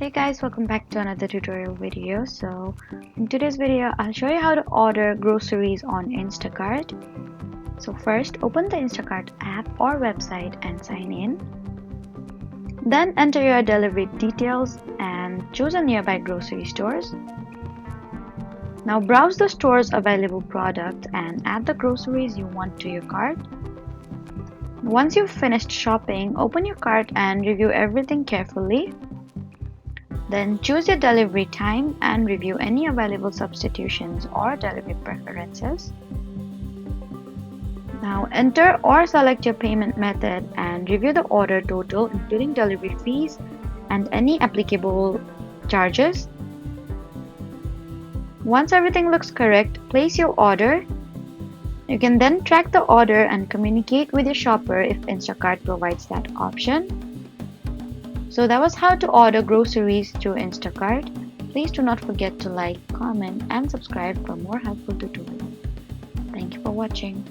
Hey guys, welcome back to another tutorial video. So in today's video, I'll show you how to order groceries on Instacart. So first, open the Instacart app or website and sign in. Then enter your delivery details and choose a nearby grocery stores. Now browse the store's available product and add the groceries you want to your cart. Once you've finished shopping, open your cart and review everything carefully. Then choose your delivery time and review any available substitutions or delivery preferences. Now enter or select your payment method and review the order total, including delivery fees and any applicable charges. Once everything looks correct, place your order. You can then track the order and communicate with your shopper if Instacart provides that option. So that was how to order groceries through Instacart. Please do not forget to like, comment, and subscribe for more helpful tutorials. Thank you for watching.